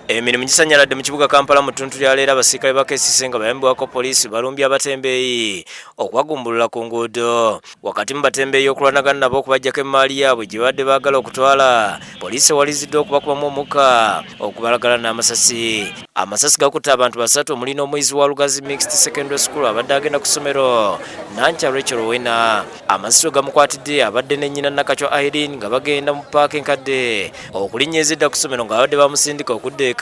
Emirimu gisanyaladde mu kibuga Kampala mu ttuntu lya leero abasirikale ba KCCA nga bayambibwako poliisi balumbye abatembeeyi okubagumbulula ku nguudo. Wakati mu batembeeyi okulwanagana nabo okubaggyako emmaali yaabwe gye babadde baagala okutwala, poliisi ewaliziddwa okubakubamu omukka okubalagala n'amasasi. Amasasi gakutte abantu 3 omuli n'omuyizi wa Lugazi Mixed Secondary School abadde agenda ku ssomero Nankya Rachel Owena. Amasasi gamukwatidde abadde ne nnyina Nakachwa Irene nga bagenda mu paaka enkadde okulinnya ezidda ku ssomero nga babadde bamusindika okudde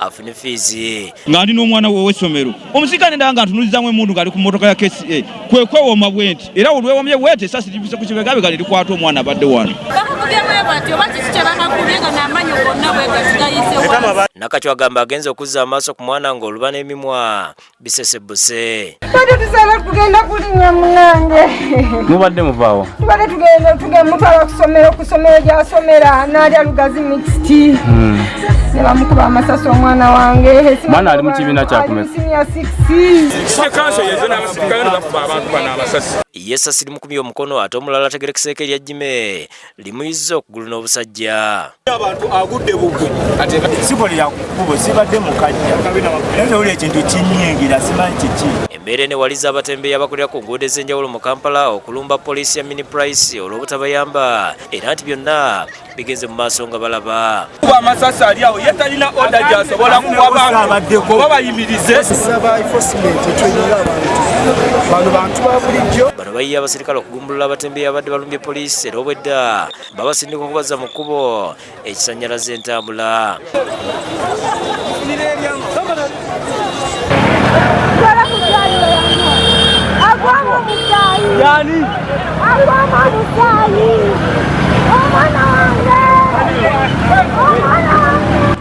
afune fiizi nga ndi n'omwana w'essomero omusirikale ndaba nga ntunulizamu emundu ng'ali ku mmotoka ya KCCA kwe kwewoma bwenti era olwewomye bwenti essasi livise ku kibegabega lirikwata omwana abadde wano. Nakachwa agamba agenze okuzza amaaso ku mwana ng'oluba n'emimwa bisesebuse. Tusala kugenda kulinnya munange. Mubadde muvaawo? Tubadde tugenda mutwala ku ssomero gy'asomera n'alya Lugazi Mixed. Ne bamukuba amasasi omwana wange. Mwana ali mu kibiina kyakumeka. Essasi limukubye omukono ate omulala ategerekeseeko erya Jime limuyizza okugulu n'obusajja. Abantu agudde bugwe ate sibolera kubo sibadde mukajja naye oli ekintu kinyingira simanyi kiki. Embeera enewaliza abatembeeyi abakolera ku nguudo ez'enjawulo mu Kampala okulumba poliisi ya Mini Price olw'obutabayamba era nti byonna bigenze mu maaso nga balaba. Kuba amasasi ali awo ye talina oda gy'asobola kuwa abantu oba bayimirize. Bantu ba bulijjo bano bayiye abasirikale okugumbulula abatembeeyi abadde balumbye poliisi era obwedda babasindika okubaza mu kkubo ekisannyalaza entambula.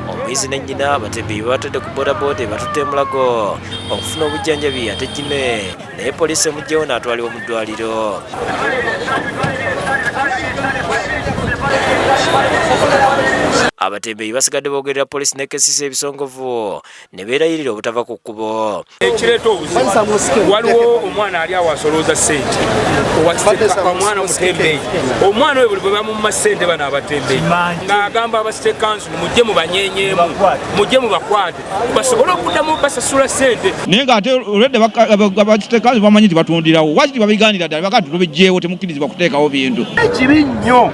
Omuyizi ne nnyina abatembeeyi batadde ku bodaboda batutte emulago okufuna obujjanjabi ate Jime naye poliisi emugyewo n'atwalibwa mu ddwaliro. Abatembeeyi basigadde boogerera poliisi ne KCCA ebisongovu ne beerayirira obutava ku kkubo. Ekireeta obuzibu waliwo omwana ali awo asolooza ssente omwana omutembeeyi omwana oyo buli bwe bamumma ssente bano abatembeeyi ng'agamba aba State Council mujje mubanyenyeemu mujje mubakwate basobole okuddamu basasula ssente. Naye ng'ate olwedde aba State Council bamanyi nti batundirawo wakiti babigaanira ddala bakati tubijjeewo temukkirizibwa kuteekawo bintu. Ekibi nnyo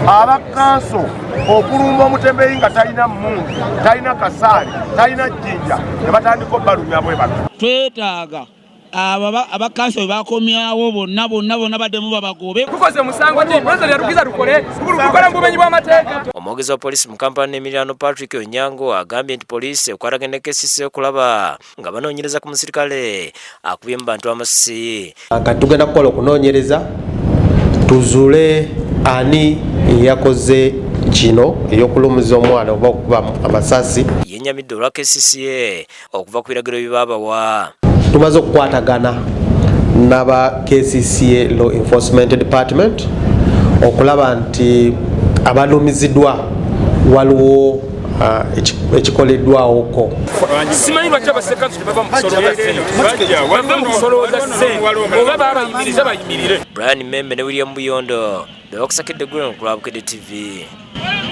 aba kanso okulumba omutembeeyi nga talina mmundu talina kasaali talina jjinja ne batandika obbalumya bwe bato. Twetaaga abakanso bakomyawo bonna baddemu babagobe. Tukoze musango ti president yatukiza tukole mubumenyi bw'amateeka. Omwogezi wa poliisi mu Kampala n'Emiliano Patrick Onyango agambye nti poliisi ekwataganye ne KCCA okulaba nga banoonyereza ku musirikale akubye mu bantu amasasi. Kati tugenda kukola okunoonyereza tuzuule ani yakoze kino ey'okulumuza omwana oba okuba amasasi. Yennyamidde olwa KCCA okuva ku biragiro bye baabawa. Tumaze okukwatagana n'aba KCCA Law Enforcement Department okulaba nti abalumiziddwa waliwo ekikoleddwawoko. Simanyi lwaki abasekansi tebava mu kusolooza ssente oba babayimiriza bayimirire. Brian Membe ne William Buyondo bebakusakidde Green ku lwa Bukedde TV.